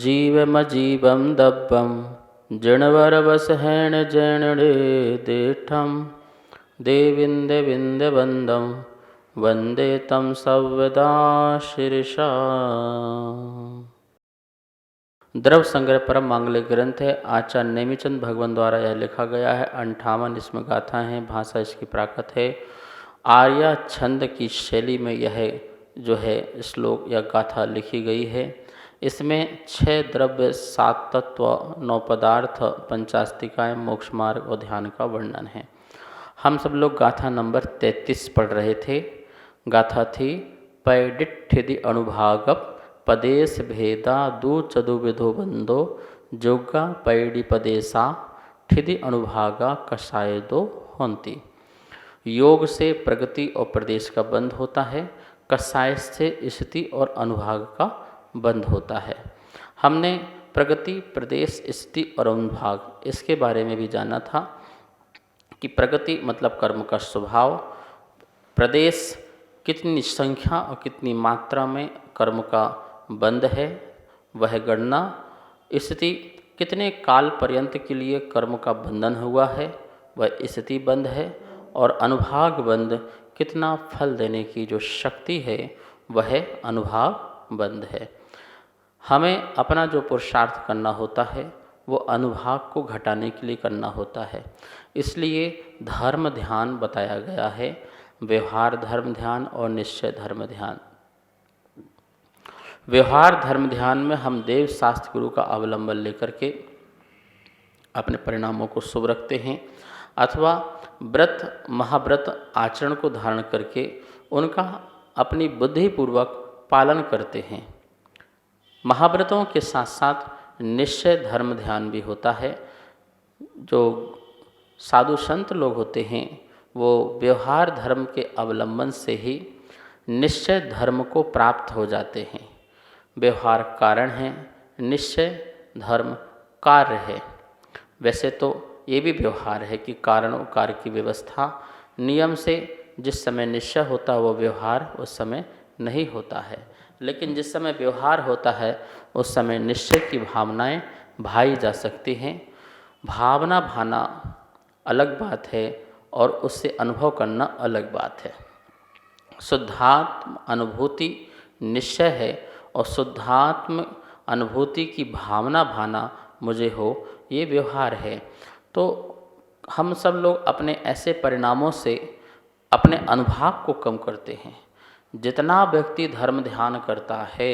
जीवमजीवं दब्बं जिणवरवसहेण जैणडे देठं देविन्दविन्दवन्दं वन्दे तं सर्वदा शीर्षा। द्रव्य संग्रह परम मांगलिक ग्रंथ है। आचार्य नेमिचंद भगवान द्वारा यह लिखा गया है। 58 इसमें गाथा हैं। भाषा इसकी प्राकृत है। आर्या छंद की शैली में यह जो है श्लोक या गाथा लिखी गई है। इसमें 6 द्रव्य, 7 तत्व, 9 पदार्थ, 50 मोक्ष मार्ग और ध्यान का वर्णन है। हम सब लोग गाथा नंबर 33 पढ़ रहे थे। गाथा थी पैडिठिधि अनुभागप पदेश भेदा दू चतुर्विधो बंदो जोगा पैडी पदेशा ठिधि अनुभागा कषाय दो होंती। योग से प्रगति और प्रदेश का बंध होता है। कषाय से स्थिति और अनुभाग का बंध होता है। हमने प्रगति, प्रदेश, स्थिति और अनुभाग इसके बारे में भी जाना था कि प्रगति मतलब कर्म का स्वभाव, प्रदेश कितनी संख्या और कितनी मात्रा में कर्म का बंध है वह गणना, स्थिति कितने काल पर्यंत के लिए कर्म का बंधन हुआ है वह स्थिति बंध है, और अनुभाग बंध कितना फल देने की जो शक्ति है वह अनुभाग बंध है। हमें अपना जो पुरुषार्थ करना होता है वो अनुभाग को घटाने के लिए करना होता है। इसलिए धर्म ध्यान बताया गया है, व्यवहार धर्म ध्यान और निश्चय धर्म ध्यान। व्यवहार धर्म ध्यान में हम देव शास्त्र गुरु का अवलंबन लेकर के अपने परिणामों को शुभ रखते हैं, अथवा व्रत महाव्रत आचरण को धारण करके उनका अपनी बुद्धिपूर्वक पालन करते हैं। महाव्रतों के साथ साथ निश्चय धर्म ध्यान भी होता है। जो साधु संत लोग होते हैं वो व्यवहार धर्म के अवलंबन से ही निश्चय धर्म को प्राप्त हो जाते हैं। व्यवहार कारण है, निश्चय धर्म कार्य है। वैसे तो ये भी व्यवहार है कि कारण और कार्य की व्यवस्था नियम से जिस समय निश्चय होता है वो व्यवहार उस समय नहीं होता है, लेकिन जिस समय व्यवहार होता है उस समय निश्चय की भावनाएं भाई जा सकती हैं। भावना भाना अलग बात है और उससे अनुभव करना अलग बात है। शुद्धात्म अनुभूति निश्चय है और शुद्धात्म अनुभूति की भावना भाना मुझे हो ये व्यवहार है। तो हम सब लोग अपने ऐसे परिणामों से अपने अनुभाग को कम करते हैं। जितना व्यक्ति धर्म ध्यान करता है,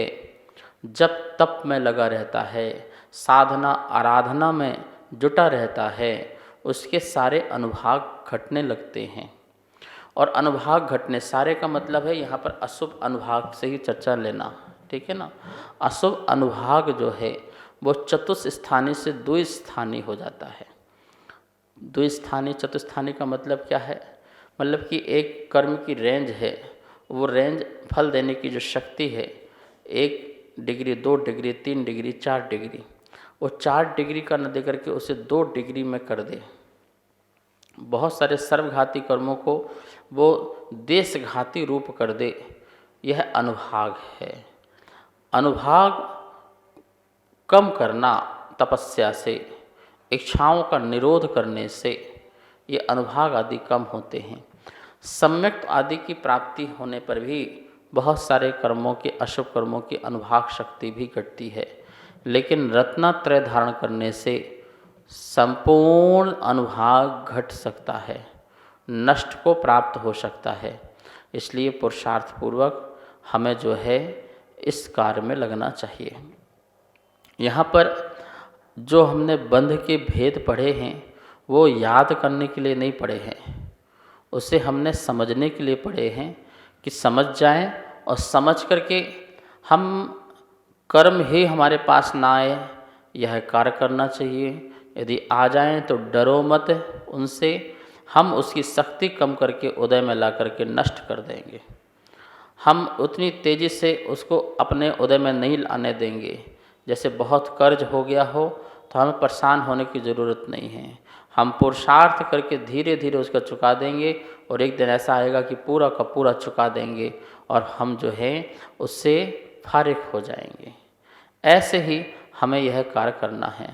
जप तप में लगा रहता है, साधना आराधना में जुटा रहता है, उसके सारे अनुभाग घटने लगते हैं। और अनुभाग घटने सारे का मतलब है यहाँ पर अशुभ अनुभाग से ही चर्चा लेना, ठीक है ना। अशुभ अनुभाग जो है वो चतुस्थानी से द्विस्थानी हो जाता है। द्विस्थानी चतुस्थानी का मतलब क्या है? मतलब कि एक कर्म की रेंज है, वो रेंज फल देने की जो शक्ति है 1 डिग्री, 2 डिग्री, 3 डिग्री, 4 डिग्री, वो 4 डिग्री का न दे करके उसे 2 डिग्री में कर दे। बहुत सारे सर्वघाती कर्मों को वो देशघाती रूप कर दे, यह अनुभाग है। अनुभाग कम करना तपस्या से, इच्छाओं का निरोध करने से ये अनुभाग आदि कम होते हैं। सम्यक आदि की प्राप्ति होने पर भी बहुत सारे कर्मों के, अशुभ कर्मों की अनुभाग शक्ति भी घटती है, लेकिन रत्नत्रय धारण करने से संपूर्ण अनुभाग घट सकता है, नष्ट को प्राप्त हो सकता है। इसलिए पुरुषार्थपूर्वक हमें जो है इस कार्य में लगना चाहिए। यहाँ पर जो हमने बंध के भेद पढ़े हैं वो याद करने के लिए नहीं पढ़े हैं, उसे हमने समझने के लिए पढ़े हैं कि समझ जाएं, और समझ करके हम कर्म ही हमारे पास ना आए यह कार्य करना चाहिए। यदि आ जाएं तो डरो मत उनसे, हम उसकी शक्ति कम करके उदय में ला करके नष्ट कर देंगे। हम उतनी तेज़ी से उसको अपने उदय में नहीं आने देंगे। जैसे बहुत कर्ज हो गया हो तो हमें परेशान होने की ज़रूरत नहीं है। हम पुरुषार्थ करके धीरे धीरे उसका चुका देंगे, और एक दिन ऐसा आएगा कि पूरा का पूरा चुका देंगे और हम जो है उससे फारिग हो जाएंगे। ऐसे ही हमें यह कार्य करना है।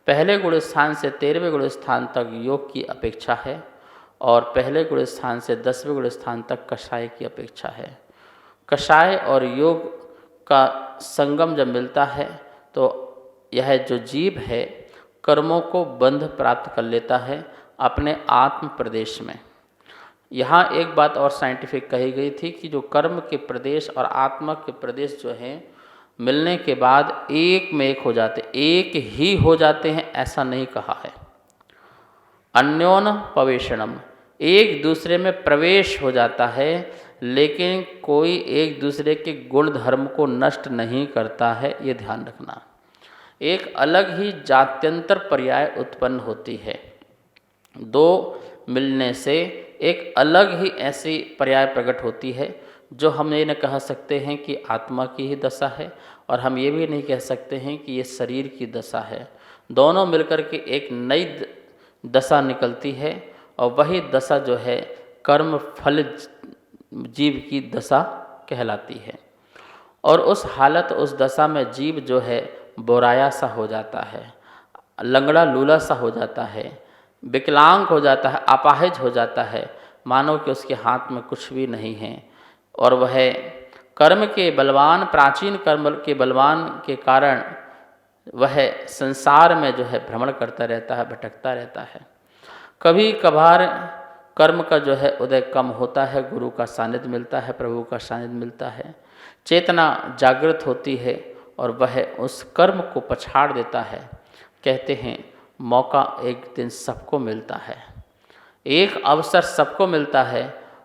पहले गुण स्थान से 13वें गुण स्थान तक योग की अपेक्षा है और पहले गुण स्थान से 10वें गुण स्थान तक कषाय की अपेक्षा है। कषाय और योग का संगम जब मिलता है तो यह जो जीव है कर्मों को बंध प्राप्त कर लेता है अपने आत्म प्रदेश में। यहाँ एक बात और साइंटिफिक कही गई थी कि जो कर्म के प्रदेश और आत्मा के प्रदेश जो हैं मिलने के बाद एक में एक हो जाते, एक ही हो जाते हैं ऐसा नहीं कहा है। अन्योन पवेशनम, एक दूसरे में प्रवेश हो जाता है, लेकिन कोई एक दूसरे के गुण धर्म को नष्ट नहीं करता है, ये ध्यान रखना। एक अलग ही जात्यंतर पर्याय उत्पन्न होती है। दो मिलने से एक अलग ही ऐसी पर्याय प्रकट होती है जो हम ये न कह सकते हैं कि आत्मा की ही दशा है और हम ये भी नहीं कह सकते हैं कि ये शरीर की दशा है। दोनों मिलकर के एक नई दशा निकलती है और वही दशा जो है कर्म फल जीव की दशा कहलाती है। और उस हालत, उस दशा में जीव जो है बोराया सा हो जाता है, लंगड़ा लूला सा हो जाता है, विकलांग हो जाता है, अपाहिज हो जाता है, मानो कि उसके हाथ में कुछ भी नहीं है और वह कर्म के बलवान, प्राचीन कर्म के बलवान के कारण वह संसार में जो है भ्रमण करता रहता है, भटकता रहता है। कभी कभार कर्म का जो है उदय कम होता है, गुरु का सानिध्य मिलता है, प्रभु का सानिध्य मिलता है, चेतना जागृत होती है और वह उस कर्म को पछाड़ देता है। कहते हैं मौका एक दिन सबको मिलता है, एक अवसर सबको मिलता है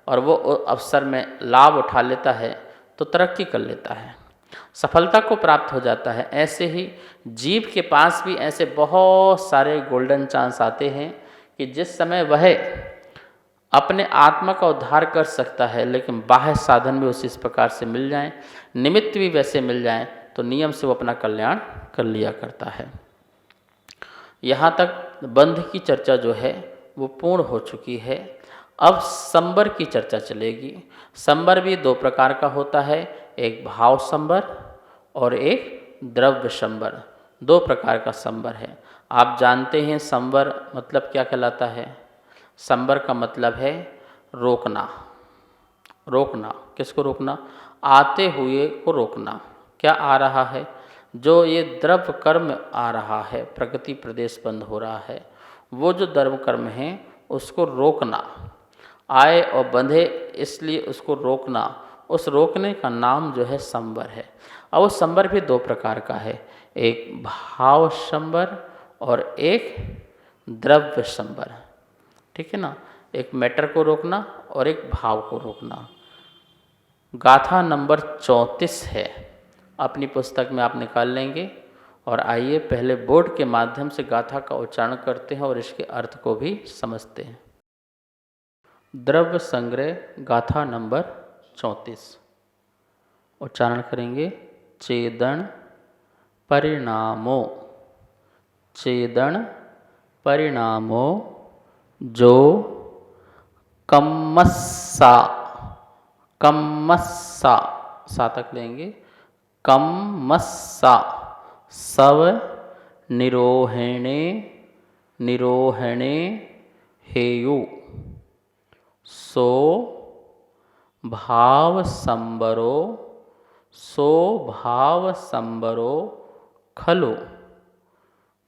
और वो अवसर में लाभ उठा लेता है तो तरक्की कर लेता है, सफलता को प्राप्त हो जाता है। ऐसे ही जीव के पास भी ऐसे बहुत सारे गोल्डन चांस आते हैं कि जिस समय वह अपने आत्मा का उद्धार कर सकता है, लेकिन बाह्य साधन भी उसे इस प्रकार से मिल जाएं, निमित्त भी वैसे मिल जाएं, तो नियम से वो अपना कल्याण कर लिया करता है। यहाँ तक बंध की चर्चा जो है वो पूर्ण हो चुकी है। अब संबर की चर्चा चलेगी। संबर भी दो प्रकार का होता है, एक भाव संबर और एक द्रव्य संबर। दो प्रकार का संबर है। आप जानते हैं संबर मतलब क्या कहलाता है? संबर का मतलब है रोकना। रोकना, किसको रोकना? आते हुए को रोकना। क्या आ रहा है? जो ये द्रव्य कर्म आ रहा है, प्रगति प्रदेश बंद हो रहा है, वो जो द्रव्य कर्म है उसको रोकना। आए और बंधे इसलिए उसको रोकना, उस रोकने का नाम जो है संबर है। अब वो संबर भी दो प्रकार का है, एक भाव संबर और एक द्रव्य संबर। ठीक है ना? एक मैटर को रोकना और एक भाव को रोकना। गाथा नंबर 34 है, अपनी पुस्तक में आप निकाल लेंगे। और आइए पहले बोर्ड के माध्यम से गाथा का उच्चारण करते हैं और इसके अर्थ को भी समझते हैं। द्रव्य संग्रह गाथा नंबर 34। उच्चारण करेंगे। चेदन परिणामो, चेदन परिणामो जो कम्मस्सा, कम्मस्सा सा तक लेंगे, कम्मस्सा सव निरोहिणे, निरोहिणे हेयु सो भाव संबरो, सो भाव संबरो खलु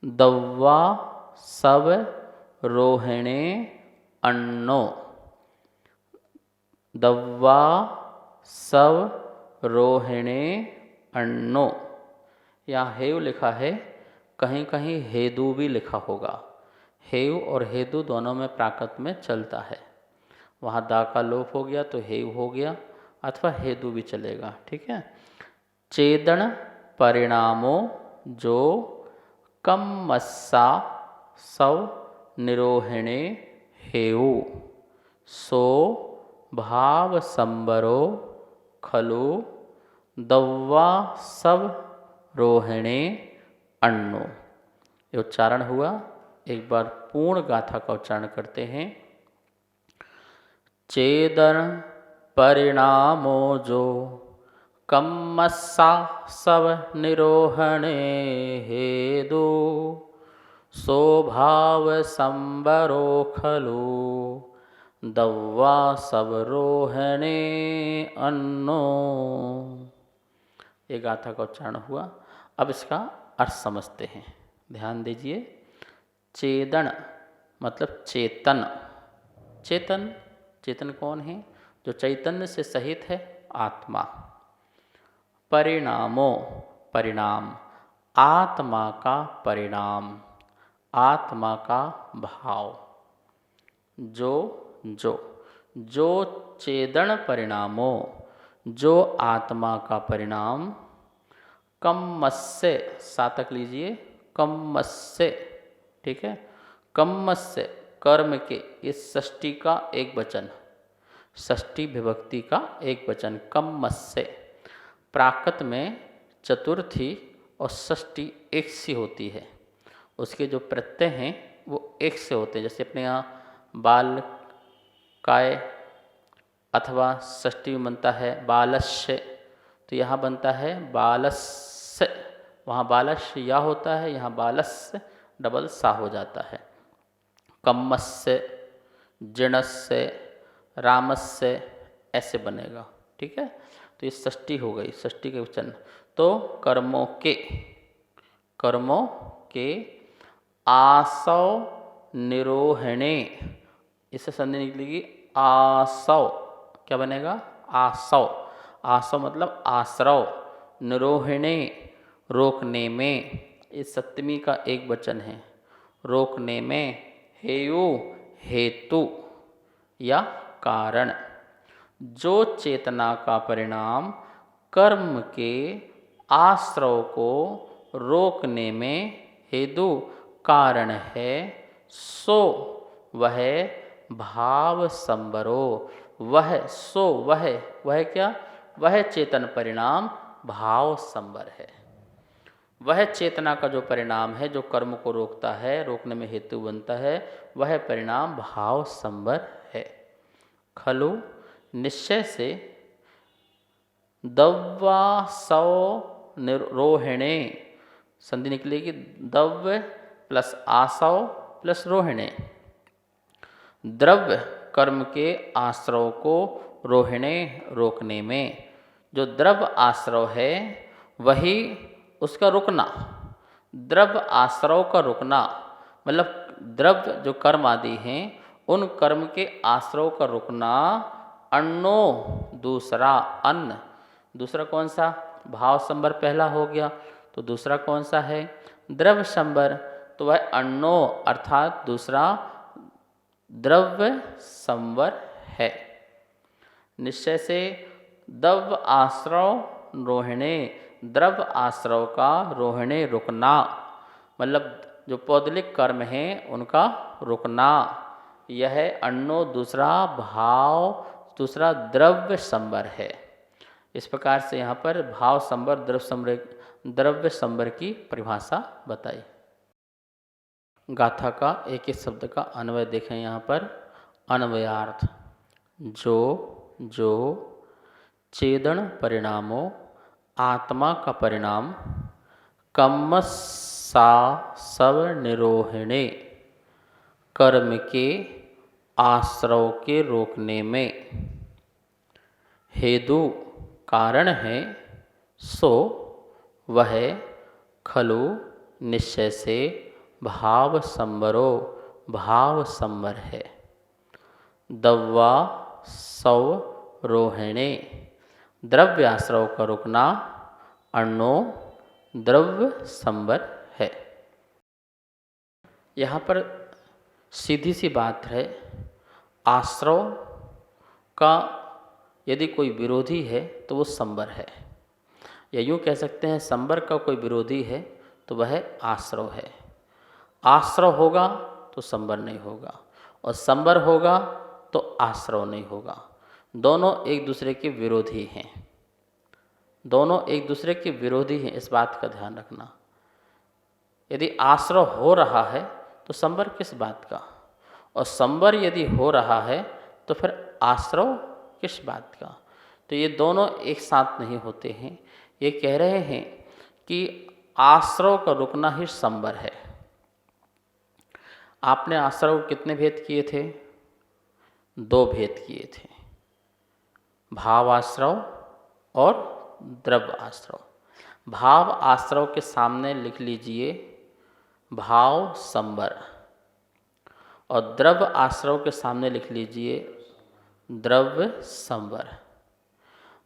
दव्वा सब रोहिणे अन्नो, दव्वा सब रोहिणे अन्नो। यहाँ हेयु लिखा है, कहीं कहीं हेदु भी लिखा होगा। हेयु और हेदु दोनों में प्राकृत में चलता है। वहाँ दा का लोप हो गया तो हेयु हो गया, अथवा हेदु भी चलेगा। ठीक है। चेदन परिणामो जो कम्मस्सा सव निरोहिणे हेयु सो भाव संबरो खलु दव्वा सब रोहिणे अन्नो। ये उच्चारण हुआ। एक बार पूर्ण गाथा का उच्चारण करते हैं। चेदन परिणामो जो कम्मस्सा सब निरोहणे हेदु स्वभाव संबरो खलु दव्वा सब रोहणे अन्नो। ये गाथा का उच्चारण हुआ। अब इसका अर्थ समझते हैं, ध्यान दीजिए। चेदन मतलब चेतन। चेतन, चेतन कौन है? जो चैतन्य से सहित है, आत्मा। परिणामो, परिणाम, आत्मा का परिणाम, आत्मा का भाव। जो जो चेदन परिणामो, जो आत्मा का परिणाम, कम्मस्य, सातक लीजिए, कम्मस्य, ठीक है। कम्मस्य कर्म के, इस षष्ठी का एक वचन, षष्ठी विभक्ति का एक वचन, कम्मस्य। प्राकृत में चतुर्थी और षष्ठी एक सी होती है, उसके जो प्रत्यय हैं वो एक से होते हैं। जैसे अपने यहाँ बाल काय अथवा षष्ठी में बनता है बालस्य, तो यहाँ बनता है बालस्य। वहाँ बालस्य या होता है, यहाँ बालस्य डबल सा हो जाता है। कम्मस्य, जिणस्य, रामस्य, ऐसे बनेगा, ठीक है। तो ये षष्ठी हो गई, षष्ठी के वचन। तो कर्मों के, कर्मों के आसव निरोहणे, इससे संधि निकलेगी आसव। क्या बनेगा? आसव। आसव मतलब आश्रव, निरोहिणे रोकने में, इस सप्तमी का एक वचन है। रोकने में, हेयु हेतु या कारण। जो चेतना का परिणाम कर्म के आश्रव को रोकने में हेतु कारण है, सो वह भाव संबरो, वह सो वह क्या? वह चेतन परिणाम भाव संबर है। वह चेतना का जो परिणाम है, जो कर्म को रोकता है, रोकने में हेतु बनता है, वह परिणाम भाव संबर है। खलु निश्चय से, दव्वा सौ रोहिणे, संधि निकलेगी दव्य प्लस आसव प्लस रोहिणे। द्रव्य कर्म के आश्रव को रोहिणे रोकने में, जो द्रव्य आश्रव है वही उसका रुकना। द्रव्य आश्रव का रुकना मतलब द्रव्य जो कर्म आदि हैं उन कर्म के आश्रव का रुकना। अन्नो दूसरा, अन्न दूसरा कौन सा? भाव संबर पहला हो गया, तो दूसरा कौन सा है? द्रव्य संबर। तो वह अन्नो अर्थात दूसरा द्रव्य संवर है। निश्चय से द्रव्य आश्रव रोहिणे, द्रव्य आश्रव का रोहिणे रुकना, मतलब जो पौदलिक कर्म हैं उनका रुकना। यह अन्नो दूसरा भाव, दूसरा द्रव्य संबर है। इस प्रकार से यहाँ पर भाव संबर, द्रव्य संबर की परिभाषा बताई। गाथा का एक एक शब्द का अन्वय देखें। यहाँ पर अन्वयार्थ, जो चेदन परिणामो, आत्मा का परिणाम, कम्मसा सब निरोहिणे, कर्म के आश्रव के रोकने में, हेतु कारण है, सो वह खलु निश्चय से भाव संबरो भाव संबर है। दव्वा सव रोहिणे द्रव्य आश्रव का रुकना, अन्नो द्रव्य संबर है। यहाँ पर सीधी सी बात है, आश्रव का यदि कोई विरोधी है तो वो संबर है, या यूँ कह सकते हैं संबर का कोई विरोधी है तो वह आश्रव है। आश्रव होगा तो संबर नहीं होगा, और संबर होगा तो आश्रव नहीं होगा। दोनों एक दूसरे के विरोधी हैं, दोनों एक दूसरे के विरोधी हैं, इस बात का ध्यान रखना। यदि आश्रव हो रहा है तो संबर किस बात का, और संबर यदि हो रहा है तो फिर आश्रव किस बात का। तो ये दोनों एक साथ नहीं होते हैं। ये कह रहे हैं कि आश्रव का रुकना ही संबर है। आपने आश्रव कितने भेद किए थे? 2 भेद किए थे, भाव आश्रव और द्रव्य आश्रव। भाव आश्रव के सामने लिख लीजिए भाव संबर, और द्रव्य आश्रव के सामने लिख लीजिए द्रव्य संबर।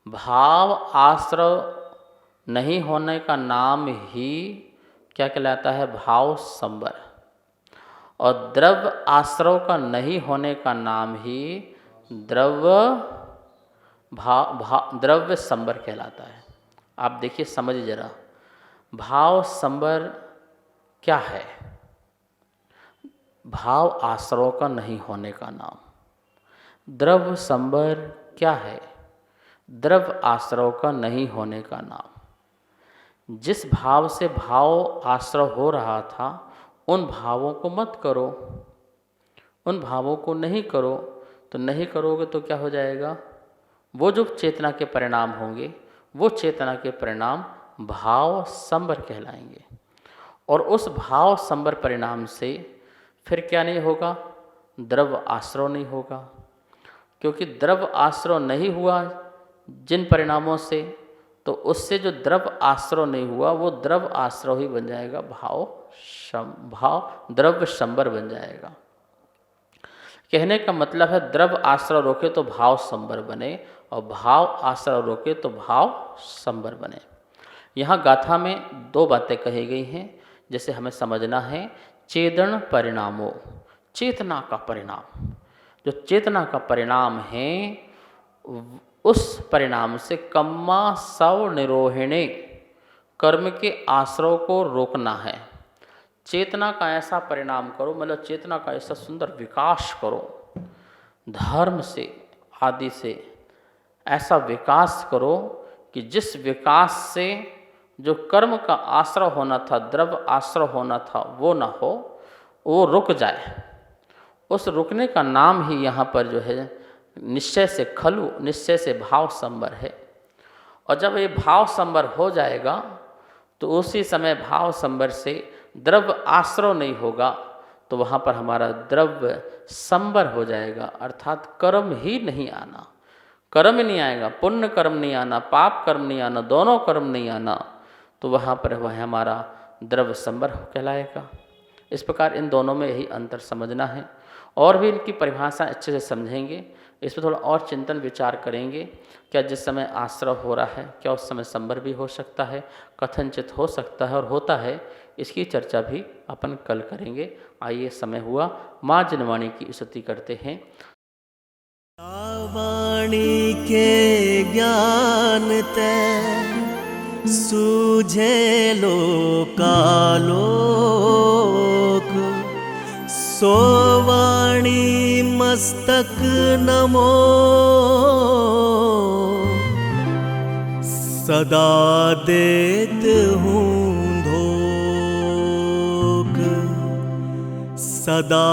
भाव आश्रव नहीं होने का नाम ही क्या कहलाता है? भाव संबर। और द्रव्य आश्रव का नहीं होने का नाम ही द्रव्य संबर कहलाता है। आप देखिए, समझिए जरा, भाव संबर क्या है? भाव आश्रव का नहीं होने का नाम। द्रव्य संबर क्या है? द्रव्य आश्रव का नहीं होने का नाम। जिस भाव से भाव आश्रव हो रहा था उन भावों को मत करो, उन भावों को नहीं करो। तो नहीं करोगे तो क्या हो जाएगा? वो जो चेतना के परिणाम होंगे वो चेतना के परिणाम भाव संबर कहलाएंगे। और उस भाव संबर परिणाम से फिर क्या नहीं होगा? द्रव्य आश्रव नहीं होगा। क्योंकि द्रव्य आश्रव नहीं हुआ जिन परिणामों से, तो उससे जो द्रव्य आश्रव नहीं हुआ वो द्रव्य आश्रव ही बन जाएगा, द्रव्य संबर बन जाएगा। कहने का मतलब है द्रव्य आश्रव रोके तो भाव संबर बने, और भाव आश्रव रोके तो भाव संबर बने। यहाँ गाथा में 2 बातें कही गई हैं जैसे हमें समझना है। चेतन परिणामों, चेतना का परिणाम, जो चेतना का परिणाम है उस परिणाम से कम्मा सव निरोहिणे, कर्म के आश्रव को रोकना है। चेतना का ऐसा परिणाम करो, मतलब चेतना का ऐसा सुंदर विकास करो, धर्म से आदि से ऐसा विकास करो कि जिस विकास से जो कर्म का आश्रय होना था, द्रव्य आश्रय होना था, वो ना हो, वो रुक जाए। उस रुकने का नाम ही यहाँ पर जो है निश्चय से खलु, निश्चय से भाव संबर है। और जब ये भाव संबर हो जाएगा तो उसी समय भाव संबर से द्रव्य आश्रय नहीं होगा, तो वहाँ पर हमारा द्रव्य संबर हो जाएगा। अर्थात कर्म ही नहीं आना, कर्म नहीं आएगा, पुण्य कर्म नहीं आना, पाप कर्म नहीं आना, दोनों कर्म नहीं आना, तो वहाँ पर वह हमारा द्रव्य संबर कहलाएगा। इस प्रकार इन दोनों में यही अंतर समझना है। और भी इनकी परिभाषा अच्छे से समझेंगे, इस पर थोड़ा और चिंतन विचार करेंगे। क्या जिस समय आश्रय हो रहा है क्या उस समय संबर भी हो सकता है? कथनचित हो सकता है और होता है। इसकी चर्चा भी अपन कल करेंगे। आइए, समय हुआ, माँ जिनवाणी की स्तुति करते हैं। वाणी के ज्ञान ते सूझे लोकालोक, सो वाणी मस्तक नमो, सदा देत हूँ धोख, सदा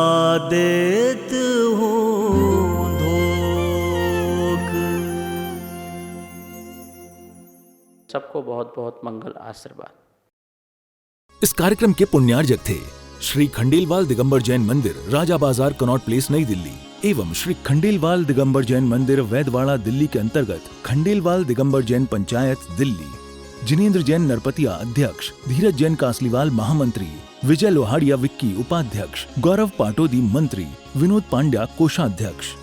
देत हूँ धोख। सबको बहुत बहुत मंगल आशीर्वाद। इस कार्यक्रम के पुण्यार्जक थे श्री खंडेलवाल दिगंबर जैन मंदिर, राजा बाजार, कनॉट प्लेस, नई दिल्ली, एवं श्री खंडेलवाल दिगंबर जैन मंदिर, वैदवाड़ा, दिल्ली के अंतर्गत खंडेलवाल दिगंबर जैन पंचायत, दिल्ली। जिनेन्द्र जैन नरपतिया अध्यक्ष, धीरज जैन कासलीवाल महामंत्री, विजय लोहाड़िया विक्की उपाध्यक्ष, गौरव पाटोदी मंत्री, विनोद पांड्या कोषाध्यक्ष।